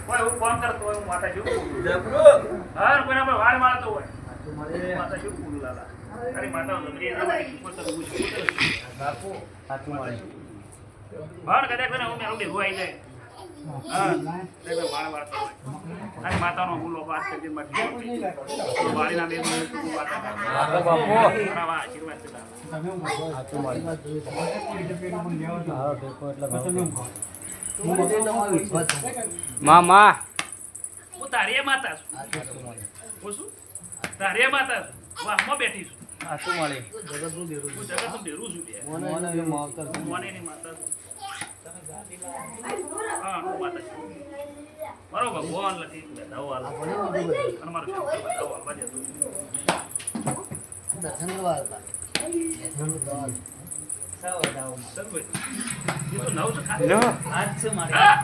કોઈ હું ફોન કરતો હોય હું માતા જેવું જબરો હર કોઈના પર વાળ મારતો હોય માતા જેવું બોલું લાલા અરે માતા જબરી એના માટે ઉપર તો હું બાપુ સાચું મળે વાળ કદાચ કોને હું મેરું દેવું આવી જાય હા એટલે વાળ મારતો હોય અને માતાનો હુલો વાત કરી મારી વાળીના બે મિનિટ તું વાતા બાપુ મારા વા આશીર્વાદ છે તારા. સાચું મળે હારો ટેકો એટલે મામા હું તારી માતા છું હું શું તારી માતા છું વાહમાં બેઠી છું સાચું મળે હું જગતનું બેરું છું બે મોનેની માતા છું હા હું માતા છું મારો ભગવાન લખી બધાઓ હાલ અને મારો શંકર બધાઓ હાલવા જતો સગવડ. એ તો નવ છે ખાલી. આજ છે મારી હા.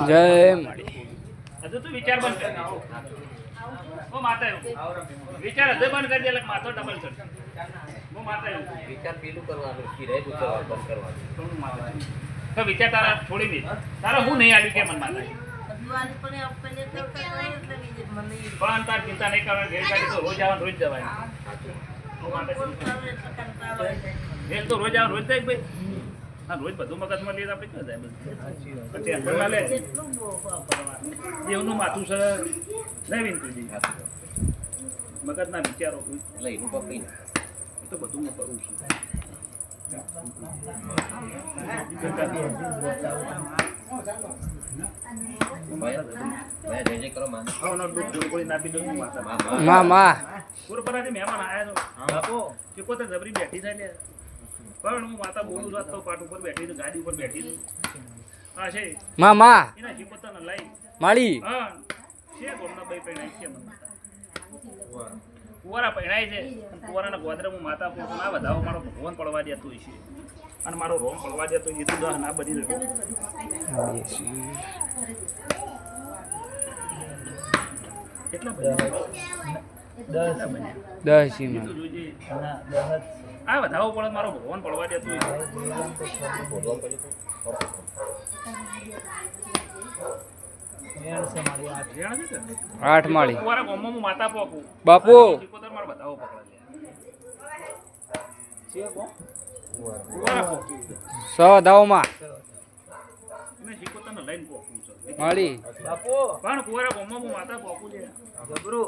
જય મળી હજુ તું વિચાર બંધ કરી દે. ઓ માતા એવું વિચાર હજુ બંધ કરી દે એટલે માથો ડબલ ચડશે. હું માતા એવું વિચાર પેલું કરવાનું કિરાય ઉતરવાનું બંધ કરવાનું તો હું માતા એવું. તો વિચાર તારા છોડી દે તારા હું નહીં આવ્યું કે મન માતા પણ તાર ચિંતા નહીં કરવા ઘેર કાઢી તો રોજ આવવાનું રોજ જવાય હું માતા છું. ઘેર તો રોજ આવવાનું રોજ જાય ભાઈ હા રોજ બધું મગજમાં લઈએ તો આપણે ક્યાં જાય બધું પછી અંદર ના લે દેવનું માથું છે નહીં વિનતુજી મગજના વિચારો એટલે એનું પકડી એ તો બધું હું કરું છું જય કરો માન આવનો દૂધ જોડકોડી નાપી દઉં છું માતા મામા ગુરુપરાથી મહેમાન આયા છો બાપુ ચીકોતર જબરી બેઠી થાય ને પણ હું માતા બોલું છું તો પાટ ઉપર બેઠી છું ગાડી ઉપર બેઠી છું હા છે મામા એના ચીકોતરને લઈ માળી હા છે ગોમના ભાઈ પહેણાય છે મને માતા કુંવારા પહેણાય છે કુંવારાના ગોદરે હું માતા પોતું ના વધાવો મારો ભગવાન પડવા દેતો હોય છે અને મારો રોમ પડવા દેતો હોય એ તો દહ ના બની રહ્યો કેટલા બન્યા 10 માં તું જોજે ના દહત આ વધાવો પડે મારો ભગવાન પડવા દેતો હોય મેળ છે મારી આ જાણે છે કે 8 માળી કુંવારા ગોમમાં હું માતા પોકું બાપુ ચીકોતર મારો વધાવો પકડે છે કો કુંવારા પોકું 100 દાવમાં એને ચીકોતરને લઈને પોકું છે માળી બાપુ પણ કુંવારા ગોમમાં હું માતા પોકું છે જબરો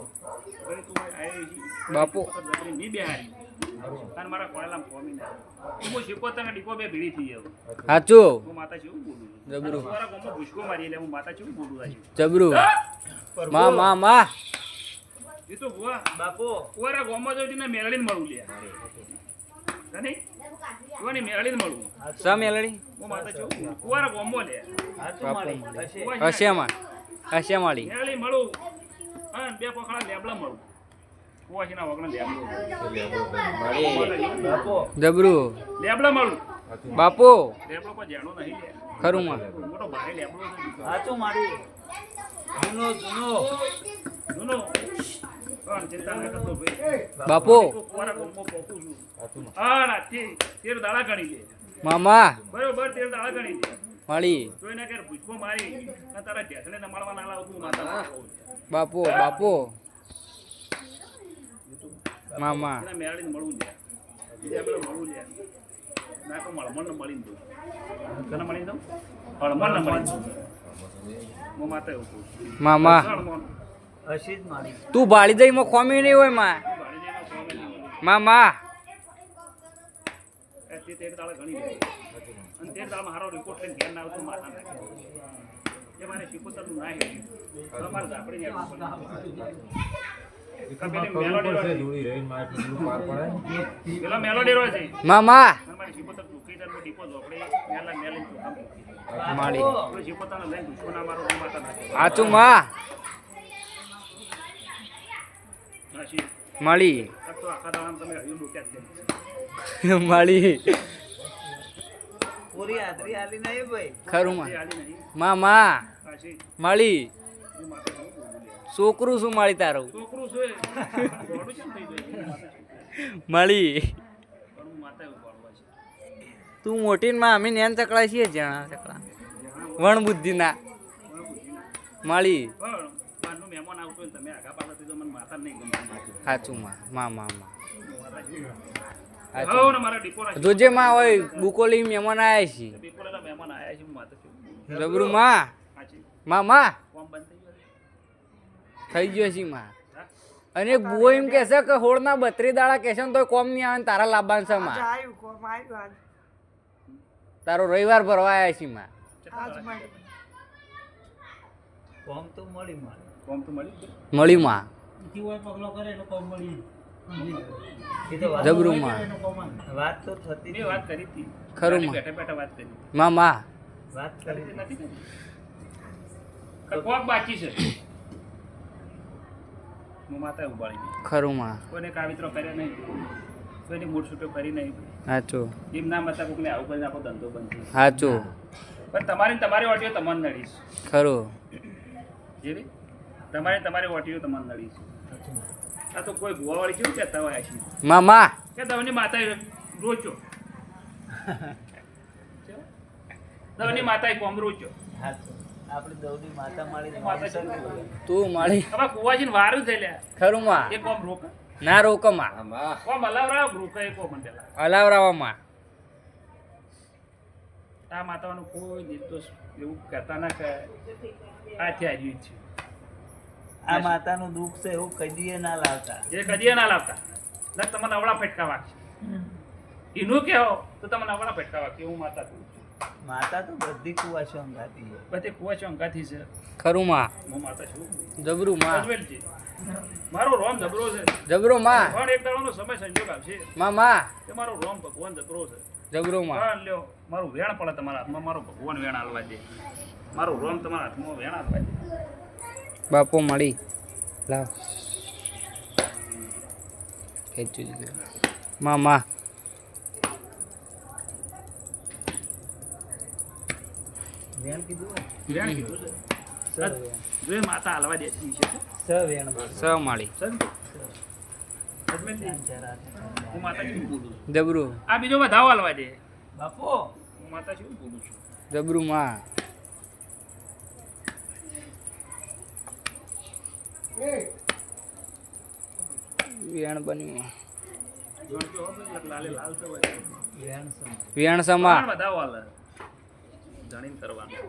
હવે તું આવી બાપુ. જબરી ની બેહારી અને મારા કોયલામાં કોમી ના હું શીખોતર ડીકો બે ભીડી થઈ જાવ સાચું હું માતા છું બોલું જબરું. મારા ગામમાં ભૂસકો મારી એટલે હું માતા છું બોલું આજે જબરું મા એ તો ભુવા બાપુ કુવારા ગામમાં જઈને ને મેળવીને મળું લે નહીં કુવાની મેળવીને મળું સા મેલડી હું માતા છું કુવારા ગામમાં લે સાચું મારી હશે હશે માળી મેળવી મળું હા બે પકડા લેબડા મળું કુવાસીના વગણા બાપુ જબરું લેબડા મળું બાપુ લેબડો કોઈ જેણો નહીં લે ખરું માં મોટો ભારે લેબડો છે સાચું મારી જૂનો જૂનો જૂનો પણ ચિંતા ન કરતો ભાઈ બાપુ કુવારા ગામમાં પોકું છું હા ના તેર દાડા ગણી દે મામા બરોબર તેર દાડા ગણી દે માળી જોઈને કે ભૂસકો મારી અને તારા ઢેસણે નમાડવા ના લાવતું માતા બાપુ બાપુ મામા એના મેળીને મળવું લે બીજા આપણે મળવું લે ના તો મળમણને મળીને દઉં તને મળીને દઉં હળમણને મળીને દઉં હું માતા એવું કહું છું મામા હળમણ હશે જ મારી તું ભાળી દઈ માં ખોમી નહીં હોય માં ભાડીને એનો સ્વામી નહીં હોય. મામા એ તે તેર દાડા ગણી દે અને તેર દાડામાં હારો રિપોર્ટ લઈને ઘેર ના આવતું માતા નાખે એ મારે શીખોતરનું ના હે તમારે ઝાપડીને પેલા મેલોડી રહ્યો છે મામા મારી શીખોતર ચૂકી છે ડીપો ઝોપડી મેલા મેલીને ચોખા માળી કોઈ શીખોતરને લઈને ભૂસકો ના મારો માતા નાખે સાચું માં નાશી માળી આ તો આખા દાડામાં તમે હજુ લૂટ્યા જ છે માળી પૂરી હાજરી આલી નહીં ભાઈ ખરું માં એ હાલી નહીં મામા નાશી માળી એ માતા હું બોલું લે છોકરું શું માળી તારું છોકરું છે ગોળું કેમ થઈ ગયું? મળી પણ હું માતા એવું ગોળવા છે. તું મોટી ને માં અમે નેન ચકડા છીએ જણા ચકડા વણ બુદ્ધિના મળી પણ બહારનું મહેમાન આવતું હોય ને તમે આગા પાછળથી તો મને માતા નહીં ગમે. સાચું માં હવ ને મારા ડીપોના જોજે માં હોય બુકોલી મહેમાન આયા છે ડીપોના મહેમાન આયા છે, હું માતા છું. જબરું માં સાચી માં કોમ બંધ થઈ ગયો. થઈ ગયો છે માં હા? અને એક બુઓ એમ કહેશે કે હોળના 32 દાડા કહેશે ને તોય કોમ નહીં આવે ને તારા લાવવાનું છે માં આવ્યું કોમ આવ્યું આજ તારો રવિવાર ભરવા આવ્યા છે માં આજ મળી કોમ તો મળી મારે કોમ તો મળી ગયું. મળી માં પગલો કરે એટલે કોમ મળી જબરું માં વાત તો થતી મેં વાત કરી હતી. ખરું માં. બેઠા બેઠા વાત કરી હતી. માં વાત કરી હતી, નથી કરી? કે કોક બાકી છે. હું માતા ઉભાડી ગઈ. ખરું માં કોઈને કાવિત્રો કર્યા નહીં, કોઈને મૂળ છૂટો કરી નહીં. સાચું એમ ના મતા કોકને આવું કરીને આપણો ધંધો બંધ થઈ. સાચું પણ તમારી ઓટીઓ તમને નડીશ. ખરું જેવી તમારી ઓટીઓ તમને નડીશ. આ તો કોઈ ભુવાવાળી કેવું કહેતા હોય છે માં કે તમને માતાએ રોચો. તમને માતાએ કોમ રોચો. આપણે દૌડી માતા માળી માતા છે. તું મળી હવે કુવાજીને વારું થઈ લ્યા. ખરું માં એ કોમ રોક. ના રોક માં આમાં કોમ હલાવરાવ રોક એ કોમ મંડેલા. હલાવરાવા માં આ માતાઓનું કોઈ નિર્દોષ એવું કહેતા ના કહે. આ થયા છે. આ માતાનું દુઃખ છે એવું કદીએ ના લાવતા એ કદી ના લાવતા. ના તમને અવળા ફટકા વાગશે. એનું કહો તો તમને અવળા ફટકા વાગશે. હું માતા કહું છું. માતા તો બધી કુવાશો અંગાતી છે બધી કુવા છે અંગાથી છે. ખરું માં હું માતા છું. જબરું માં અજમેરજી. મારો રોમ જબરો છે. જબરો માં પણ એક દાડાનો સમય સંજોગ આવશે માં કે મારો રોમ ભગવાન જબરો છે. જબરો માં હા, લ્યો મારું વેણ પડે તમારા હાથમાં. મારો ભગવાન વેણ હાલવા દે. મારું રોમ તમારા હાથમાં વેણ હાલવા દે. બાપો મળી લાવ ખેંચી દીધું માં વેણ કીધું વેણ કીધું છે. જો એ માતા હાલવા દેતી છે. સ વેણ સ મળી અજમેરજી, હું માતા શું બોલું છું? જબરું આ બીજો વધાવો હાલવા દે. બાપુ હું માતા શું બોલું છું? જબરું માં વેણ બન્યું જોડજો હો, એટલે લાલે લાલ થવાય. વેણ સમ વેણ સમા પણ વધાવો હાલે. જાણીને કરવાનું.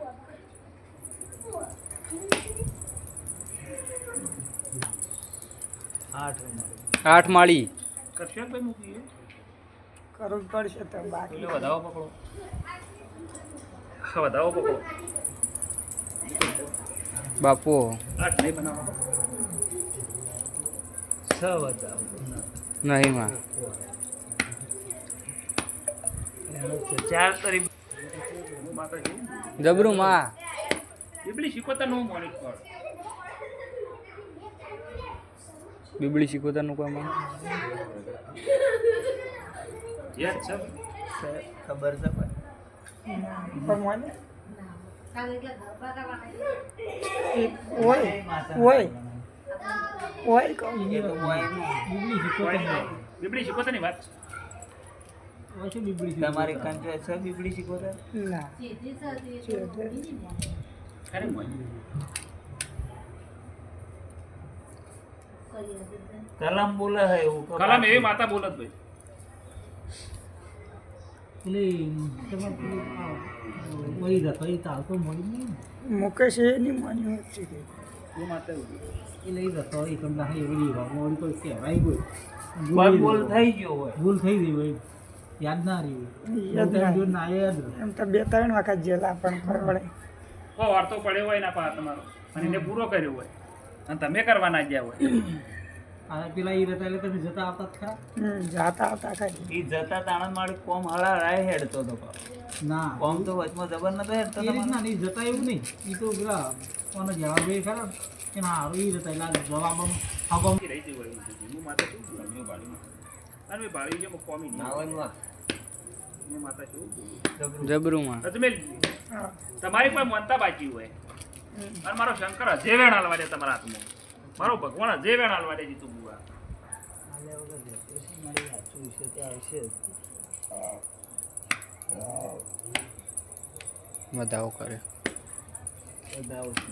આઠ માળી કરશો કે ભાઈ મૂકીએ? કરવું પડશે તો બાકી એટલે વધાવો પકડો. હા, વધાવો પકડો. બાપો આઠ નહીં બનાવવાનો. સ બતાવું નહીં માં ચાર તરી હું માતા છું. જબરું માં બીબલી શીખવતાનું હું મોનિટ કર. બીબડી શીખવતાનું કોઈ માં યાદ છે? ખબર છે પણ બીબડી શીખવતાની વાત છે. તમારી કંટ્રે છે બીબડી શીખવતા ખરે મોય. કલમ બોલે હે એવું કલમ એવી માતા બોલત ભાઈ. મુકેશ એ નહીં માન્યું હું માતા એવું. બોલ થઈ ગયો હોય ભૂલ થઈ ગઈ હોય યાદ ના રહી એમ તો 2-3 વખત જેલા પણ પરવડે કો વાર્તો પડ્યો હોય ના પા તમારો અને એને પૂરો કર્યો હોય અને તમે કરવા ના ગયા હોય. આ પેલા ઈ રહેતા એટલે તમે જતા આવતા જ ખરા જાતા આવતા ખાલી ઈ જતા તાણા મારી કોમ હળા રાય હેડતો તો ના કોમ તો વચમાં જબર નતો હેડતો એ રીતના નહીં જતા એવું નહીં એ તો પેલા કોને જવાબ એ ખરા કે ના હારું ઈ રહેતા એટલે જવાબનું આગમ રહી ગઈ હોય. હું માતા છું. ગમ્યો બાળીમાં. અને મેં બાળી જે કોમી નહીં. નાવાનું વાત હું માતા છું. જબરું માં અજમેરજી, તમારી કોઈ મનતા બાકી હોય અને મારો શંકર હજે વેણ હાલવા દે તમારા હાથમાં. મારો ભગવાન જે વેણ હાલવા દે જીતું બુઆ વધાવો કરે બધાઓ છે.